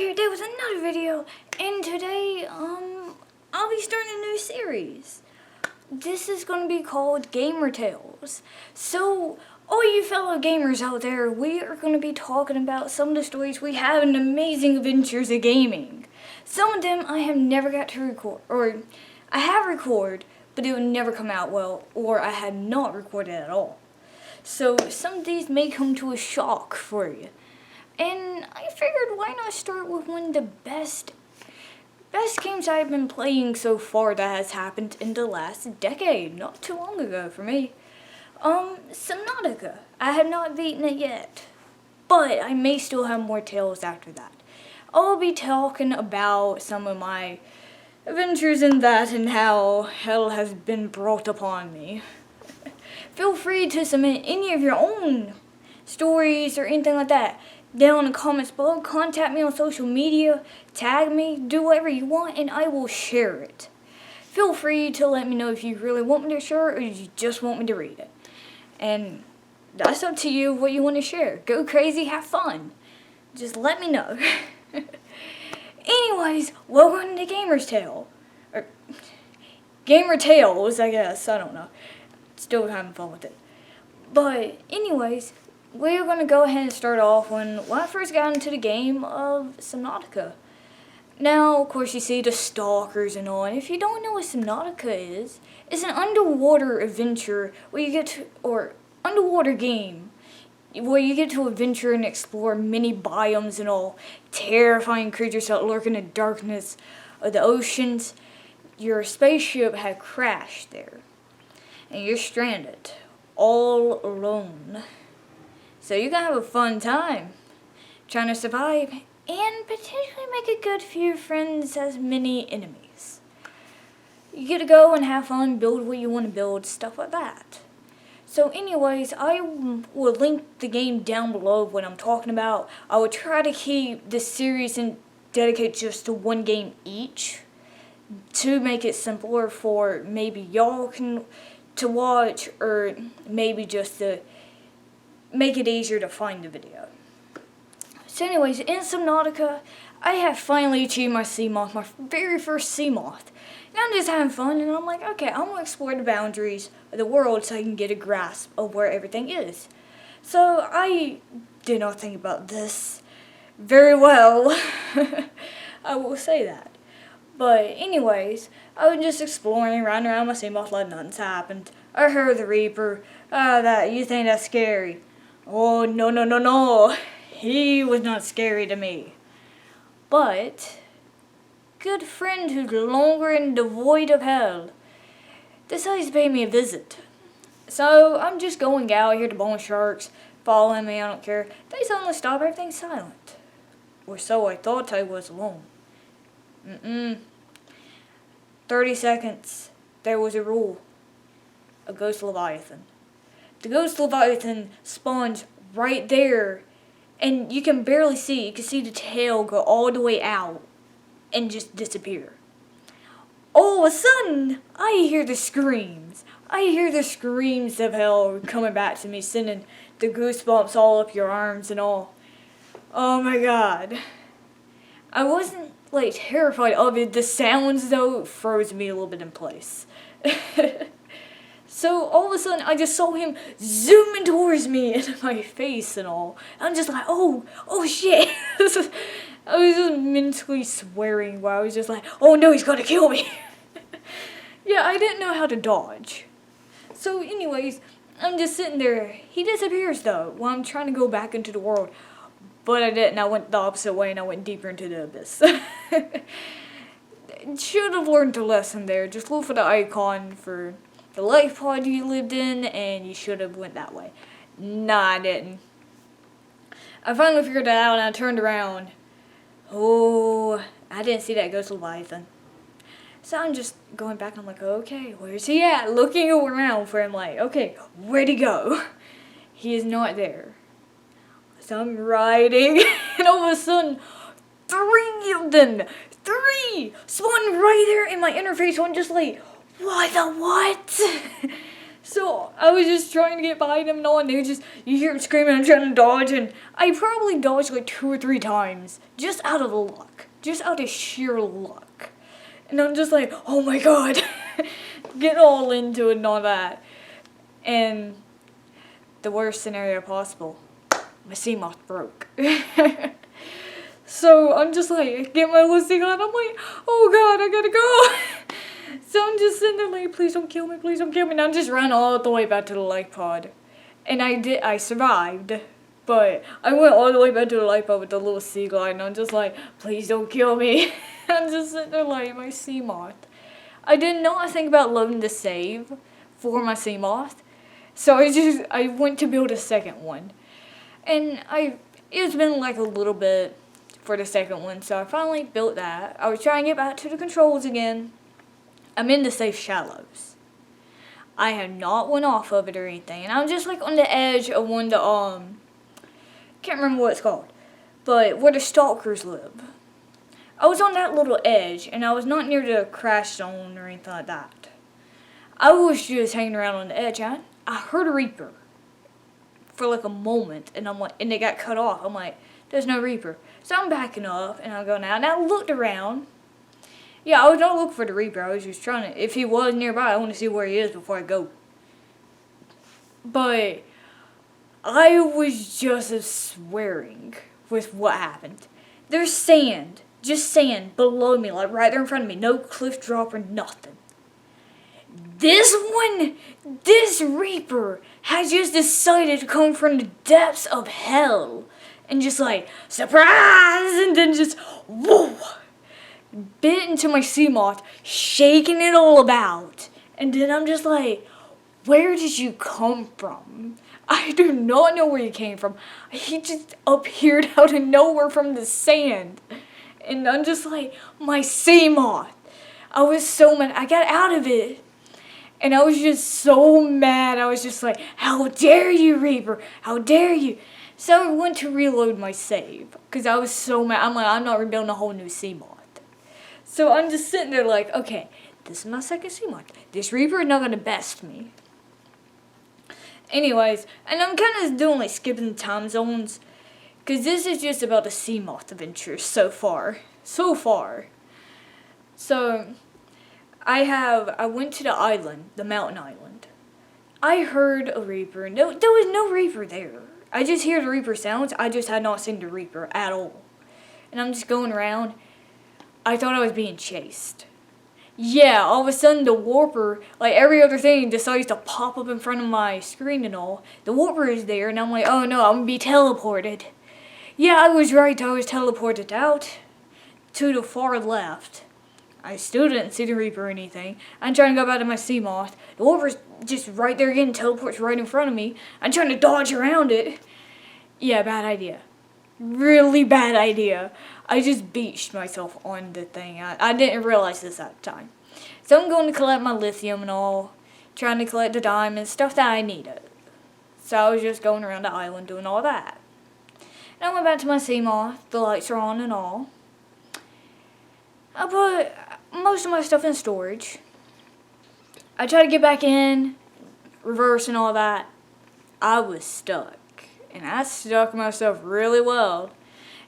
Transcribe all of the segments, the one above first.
here today with another video, and today, I'll be starting a new series. This is going to be called Gamer Tales. So, all you fellow gamers out there, we are going to be talking about some of the stories we have in amazing adventures of gaming. Some of them I have never got to record, or I have recorded, but it would never come out well, or I had not recorded at all. So, some of these may come to a shock for you. And I figured, why not start with one of the best games I've been playing so far that has happened in the last decade, not too long ago for me. Subnautica. I have not beaten it yet, but I may still have more tales after that. I'll be talking about some of my adventures in that and how hell has been brought upon me. Feel free to submit any of your own stories or anything like that down in the comments below. Contact me on social media, tag me, do whatever you want, and I will share it. Feel free to let me know if you really want me to share it or you just want me to read it. And that's up to you what you want to share. Go crazy, have fun. Just let me know. Anyways, welcome to Gamer's Tale. Or Gamer Tales, I guess. I don't know. Still having fun with it. But anyways, we're going to go ahead and start off when I first got into the game of Subnautica. Now, of course, you see the stalkers and all, and if you don't know what Subnautica is, it's an underwater adventure where you get to, or underwater game, where you get to adventure and explore many biomes and all, terrifying creatures that lurk in the darkness of the oceans. Your spaceship had crashed there, and you're stranded, all alone. So you can have a fun time trying to survive and potentially make a good few friends as many enemies. You get to go and have fun, build what you want to build, stuff like that. So anyways, I will link the game down below of what I'm talking about. I will try to keep this series and dedicate just to one game each to make it simpler for maybe y'all to watch, or maybe just to make it easier to find the video. So anyways, in Subnautica, I have finally achieved my SEAMOTH, my very first SEAMOTH. And I'm just having fun, and I'm like, okay, I'm going to explore the boundaries of the world so I can get a grasp of where everything is. So I did not think about this very well. I will say that. But anyways, I was just exploring, running around my SEAMOTH like nothing's happened. I heard the Reaper. You think that's scary? Oh, no. He was not scary to me. But, good friend who's longer and devoid of hell decides to pay me a visit. So, I'm just going out here to bone sharks, following me, I don't care. They suddenly stop, everything's silent. Or so I thought I was alone. 30 seconds. There was a rule. A ghost Leviathan. The ghost Leviathan spawns right there, and you can barely see. You can see the tail go all the way out and just disappear. All of a sudden, I hear the screams. I hear the screams of hell coming back to me, sending the goosebumps all up your arms and all. Oh my god. I wasn't like terrified of it. The sounds though froze me a little bit in place. So all of a sudden, I just saw him zooming towards me in my face and all. I'm just like, oh shit. I was just mentally swearing while I was just like, oh no, he's gonna kill me. Yeah, I didn't know how to dodge. So anyways, I'm just sitting there. He disappears though while I'm trying to go back into the world. But I didn't. I went the opposite way and I went deeper into the abyss. Should have learned a lesson there. Just look for the icon for the life pod you lived in, and you should have went that way. Nah, I didn't. I finally figured it out, and I turned around. Oh, I didn't see that ghost Leviathan. So I'm just going back, and I'm like, okay, where's he at? Looking around for him, like, okay, where'd he go? He is not there. So I'm riding, and all of a sudden, 3 of them, 3, spawned right there in my interface. So I'm just like, what the what? So I was just trying to get behind him and all, and you hear him screaming and trying to dodge, and I probably dodged like 2 or 3 times, just out of luck, just out of sheer luck. And I'm just like, oh my god, get all into it and all that. And the worst scenario possible, my SEAMOTH broke. So I'm just like, get my little seagull out, I'm like, oh god, I gotta go. So I'm just sitting there like, please don't kill me, please don't kill me. And I just ran all the way back to the life pod. And I survived. But I went all the way back to the life pod with the little seagull, and I'm just like, please don't kill me. I'm just sitting there like, my SEAMOTH. I did not think about loading the save for my SEAMOTH. So I went to build a second one. And it's been like a little bit for the second one, so I finally built that. I was trying to get back to the controls again. I'm in the safe shallows. I have not went off of it or anything, and I'm just like on the edge of one of the, can't remember what it's called, but where the stalkers live. I was on that little edge, and I was not near the crash zone or anything like that. I was just hanging around on the edge, and I heard a Reaper for like a moment, and I'm like, and it got cut off. I'm like, there's no Reaper. So I'm backing up, and I'm going out, and I looked around. Yeah, I was not looking for the Reaper. I was just trying to, if he was nearby, I want to see where he is before I go. But I was just swearing with what happened. There's sand, just sand below me, like right there in front of me. No cliff drop or nothing. This Reaper has just decided to come from the depths of hell. And just like, surprise! And then just, whoa! Bit into my SEAMOTH, shaking it all about. And then I'm just like, where did you come from? I do not know where you came from. He just appeared out of nowhere from the sand. And I'm just like, my SEAMOTH. I was so mad. I got out of it. And I was just so mad. I was just like, how dare you, Reaper? How dare you? So I went to reload my save. Because I was so mad. I'm like, I'm not rebuilding a whole new SEAMOTH. So I'm just sitting there like, okay, this is my second SEAMOTH. This Reaper is not going to best me. Anyways, and I'm kind of doing like skipping time zones. Because this is just about the SEAMOTH adventure so far. So I went to the island, the mountain island. I heard a Reaper. No, there was no Reaper there. I just hear the Reaper sounds. I just had not seen the Reaper at all. And I'm just going around. I thought I was being chased. Yeah, all of a sudden the warper, like every other thing, decides to pop up in front of my screen and all. The warper is there, and I'm like, oh no, I'm gonna be teleported. Yeah, I was right. I was teleported out to the far left. I still didn't see the Reaper or anything. I'm trying to go back to my SEAMOTH. The warper's just right there again, teleports right in front of me. I'm trying to dodge around it. Yeah, bad idea. Really bad idea. I just beached myself on the thing. I didn't realize this at the time. So I'm going to collect my lithium and all. Trying to collect the diamonds, stuff that I needed. So I was just going around the island doing all that. And I went back to my SEAMOTH. The lights are on and all. I put most of my stuff in storage. I tried to get back in, reverse and all that. I was stuck. And I stuck myself really well.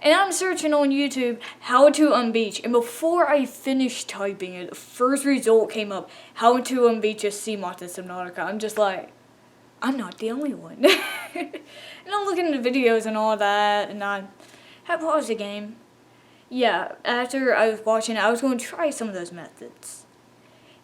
And I'm searching on YouTube how to unbeach. And before I finished typing it, the first result came up. How to unbeach a SEAMOTH in Subnautica. I'm just like, I'm not the only one. And I'm looking at the videos and all that. And I had paused the game. Yeah, after I was watching it, I was going to try some of those methods.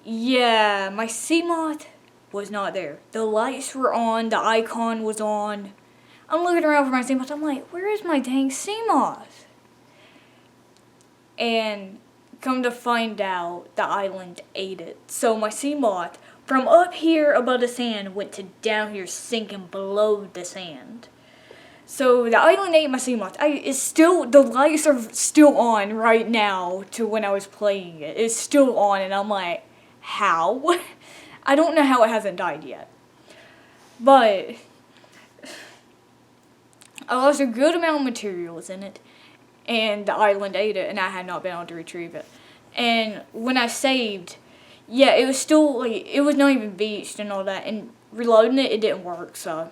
Yeah, my SEAMOTH was not there. The lights were on. The icon was on. I'm looking around for my SEAMOTH. I'm like, where is my dang SEAMOTH? And come to find out, the island ate it. So my SEAMOTH, from up here above the sand, went to down here sinking below the sand. So the island ate my SEAMOTH. The lights are still on right now to when I was playing it. It's still on, and I'm like, how? I don't know how it hasn't died yet. But I lost a good amount of materials in it, and the island ate it, and I had not been able to retrieve it. And when I saved, yeah, it was still, like, it was not even beached and all that, and reloading it didn't work, so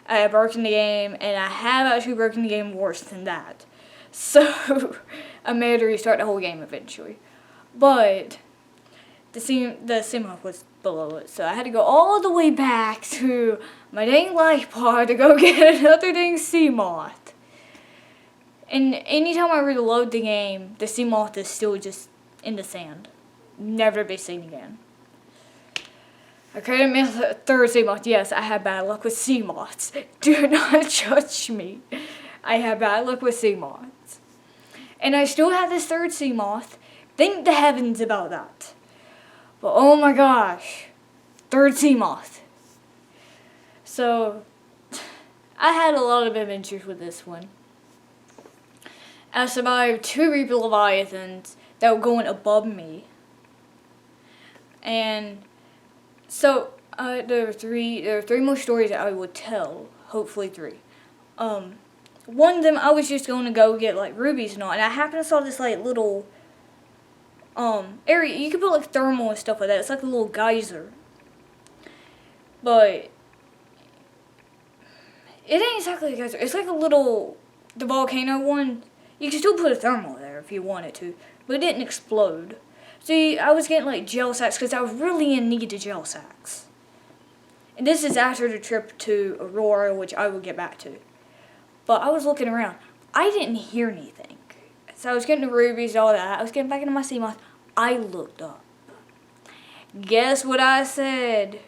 I had broken the game, and I have actually broken the game worse than that. So, I made her restart the whole game eventually. But, the SEAMOTH was below it, so I had to go all the way back to my dang life pod to go get another dang SEAMOTH. And anytime I reload the game, the SEAMOTH is still just in the sand. Never to be seen again. I couldn't miss a third SEAMOTH. Yes, I had bad luck with SEAMOTHs. Do not judge me. I had bad luck with SEAMOTHs. And I still have this third SEAMOTH. Thank the heavens about that. But oh my gosh. Third SEAMOTH. So, I had a lot of adventures with this one. I survived 2 Reaper Leviathans that were going above me. And so there are three more stories that I would tell. Hopefully 3. One of them I was just going to go get like rubies and all, and I happened to saw this like little area. You can put like thermal and stuff like that. It's like a little geyser, but it ain't exactly a geyser. It's like a little the volcano one. You can still put a thermal there if you wanted to, but it didn't explode. See, I was getting like gel sacks because I was really in need of gel sacks. And this is after the trip to Aurora, which I will get back to. But I was looking around. I didn't hear anything. So I was getting the rubies, all that. I was getting back into my SEAMOTH. I looked up. Guess what I said?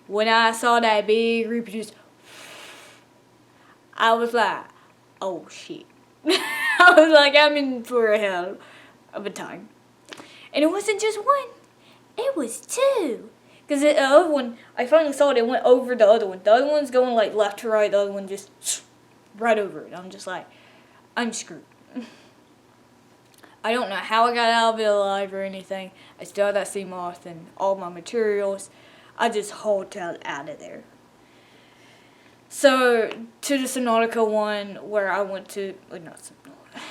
When I saw that big Reaper just... I was like, oh shit. I was like, I'm in for a hell of a time. And it wasn't just one. It was 2. Because the other one, I finally saw it. It went over the other one. The other one's going like left to right. The other one just right over it. I'm just like, I'm screwed. I don't know how I got out of it alive or anything. I still had that SEAMOTH and all my materials. I just hauled out of there. So, to the Subnautica one where I went to, like, not Subnautica.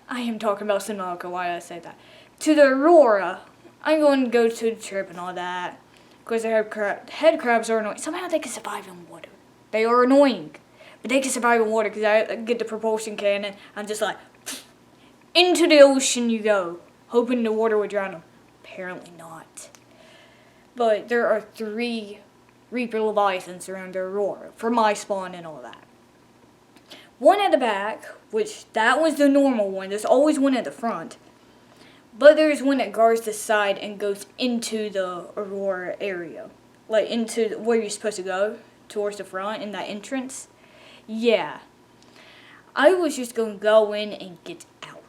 I am talking about Subnautica, why did I say that? To the Aurora, I'm going to go to the trip and all that. Because the head crabs are annoying. Somehow they can survive in water. They are annoying. But they can survive in water because I get the propulsion cannon. I'm just like, into the ocean you go. Hoping the water would drown them. Apparently not. But there are 3 Reaper Leviathans around the Aurora. For my spawn and all that. One at the back, which that was the normal one. There's always one at the front. But there's one that guards the side and goes into the Aurora area. Like into where you're supposed to go. Towards the front in that entrance. Yeah. I was just going to go in and get out.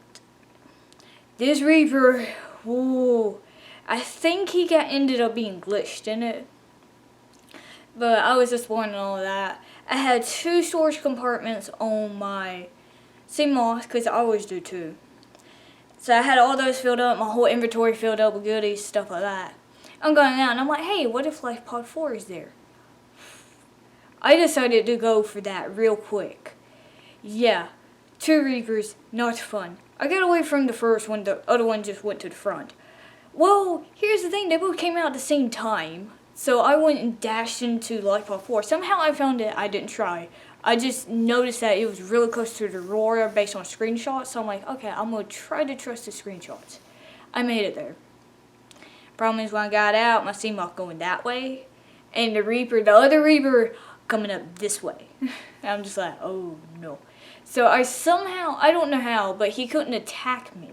This Reaper, ooh, I think he ended up being glitched in it. But I was just wanting all that. I had 2 storage compartments on my SEAMOTH because I always do 2. So I had all those filled up, my whole inventory filled up with goodies, stuff like that. I'm going out and I'm like, hey, what if Life Pod 4 is there? I decided to go for that real quick. Yeah, 2 Reapers, not fun. I got away from the first one, the other one just went to the front. Well, here's the thing, they both came out at the same time. So I went and dashed into Life Pod 4. Somehow I found it, I didn't try. I just noticed that it was really close to the Aurora based on screenshots. So I'm like, okay, I'm going to try to trust the screenshots. I made it there. Problem is when I got out, my SEAMOTH going that way. And the other Reaper, coming up this way. I'm just like, oh no. So I don't know how, but he couldn't attack me.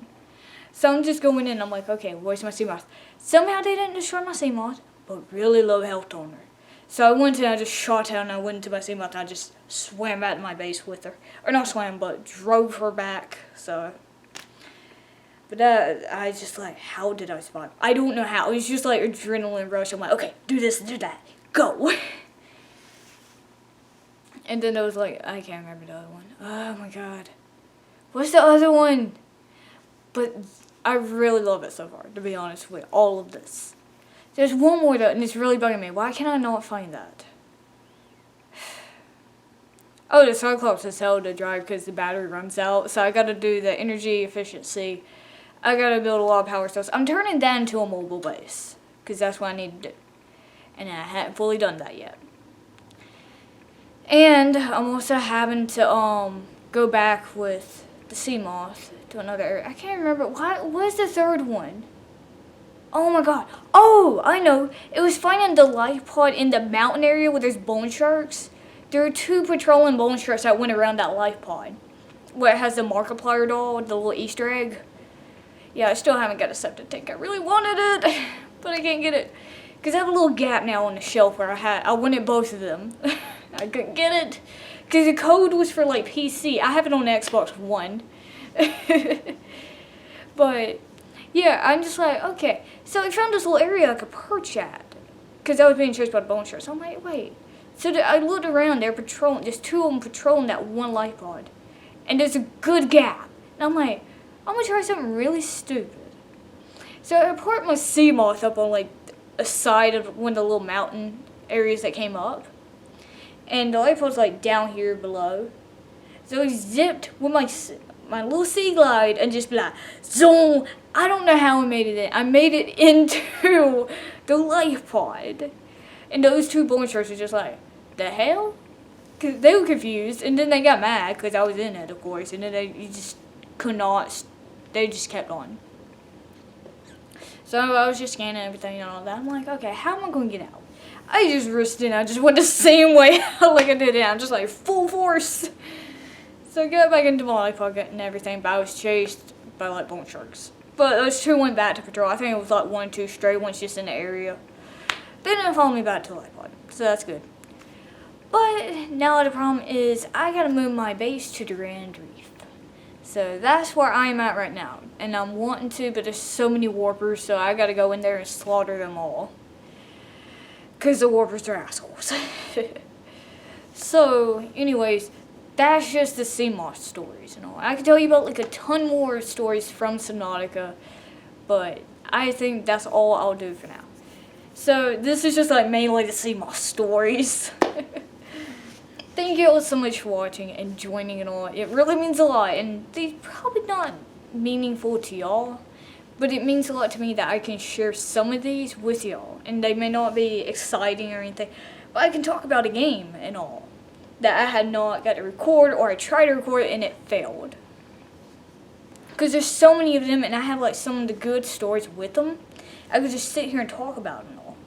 So I'm just going in, I'm like, okay, where's my SEAMOTH? Somehow they didn't destroy my SEAMOTH, but really low health on her. So I went and I just shot her and I went into my SEAMOTH and I just swam back to my base with her. Or not swam, but drove her back. So, but I just like, how did I survive? I don't know how. It was just like adrenaline rush. I'm like, okay, do this, do that, go. And then there was like, I can't remember the other one. Oh my god. What's the other one? But I really love it so far, to be honest with all of this. There's one more though, and it's really bugging me. Why can I not find that? Oh, the Cyclops is hell to drive because the battery runs out. So I gotta do the energy efficiency. I gotta build a lot of power cells. I'm turning that into a mobile base, because that's what I need to do. And I haven't fully done that yet. And I'm also having to go back with the SEAMOTH to another area. I can't remember. What was the third one? Oh my god. Oh, I know. It was finding the life pod in the mountain area where there's bone sharks. There are 2 patrolling bone sharks that went around that life pod, where it has the Markiplier doll with the little Easter egg. Yeah, I still haven't got a septic tank. I really wanted it, but I can't get it. Because I have a little gap now on the shelf where I wanted both of them. I couldn't get it. Because the code was for like PC. I have it on Xbox One. But, yeah, I'm just like, okay. So I found this little area I could perch at. Because I was being chased by the bone sharks. So I'm like, wait. So I looked around, they're patrolling, there's 2 of them patrolling that one life pod. And there's a good gap. And I'm like, I'm going to try something really stupid. So I parked my SEAMOTH up on like a side of one of the little mountain areas that came up. And the life pod's like down here below. So I zipped with my little sea glide and just be like, zoom. I don't know how I made it in. I made it into the life pod. And those 2 bone sharks were just like, the hell? Because they were confused, and then they got mad because I was in it, of course, and then they just could not, they just kept on. So I was just scanning everything and all that. I'm like, okay, how am I going to get out? I just risked it, I just went the same way out like I did it. I'm just like, full force. So I got back into my life pocket and everything, but I was chased by like bone sharks. But those 2 went back to patrol. I think it was like 1 or 2 stray ones just in the area. They didn't follow me back to the life pod, so that's good. But now the problem is I gotta move my base to the Grand Reef. So that's where I'm at right now. And I'm wanting to, but there's so many warpers, so I gotta go in there and slaughter them all. Because the warpers are assholes. So, anyways, that's just the SEAMOTH stories and all. I could tell you about like a ton more stories from Subnautica, but I think that's all I'll do for now. So, this is just like mainly the SEAMOTH stories. Thank you all so much for watching and joining and all. It really means a lot, and they're probably not meaningful to y'all, but it means a lot to me that I can share some of these with y'all. And they may not be exciting or anything, but I can talk about a game and all that I had not got to record, or I tried to record and it failed. Because there's so many of them, and I have like some of the good stories with them. I could just sit here and talk about them all.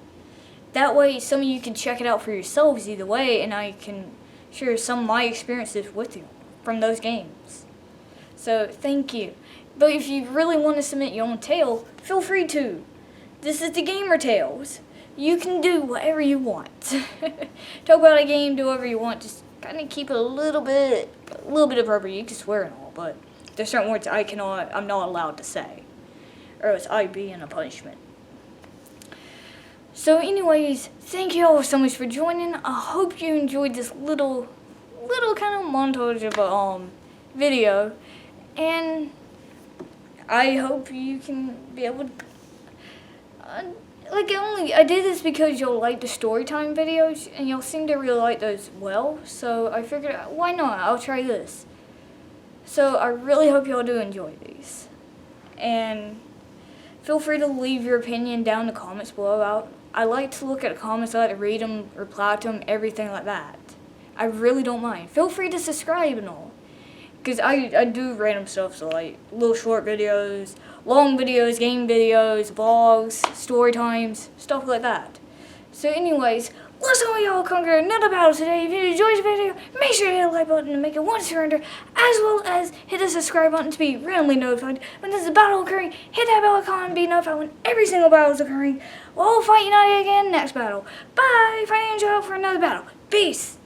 That way, some of you can check it out for yourselves either way, and I can share some of my experiences with you from those games. So, thank you. But if you really want to submit your own tale, feel free to. This is the Gamer Tales. You can do whatever you want. Talk about a game, do whatever you want. Just kind of keep it a little bit appropriate. You can swear and all, but there's certain words I'm not allowed to say, or else I'd be in a punishment. So anyways, thank you all so much for joining. I hope you enjoyed this little kind of montage of a video, and I hope you can be able to I did this because y'all like the storytime videos, and y'all seem to really like those well, so I figured, why not? I'll try this. So I really hope y'all do enjoy these, and feel free to leave your opinion down in the comments below. I like to look at the comments, I like to read them, reply to them, everything like that. I really don't mind. Feel free to subscribe and all, because I do random stuff, so like little short videos, long videos, game videos, vlogs, story times, stuff like that. So anyways, let's all y'all conquer another battle today. If you enjoyed the video, make sure to hit the like button and make it one surrender, as well as hit the subscribe button to be randomly notified when there's a battle occurring. Hit that bell icon and be notified when every single battle is occurring. We'll all fight united again next battle. Bye! Find you for another battle. Peace!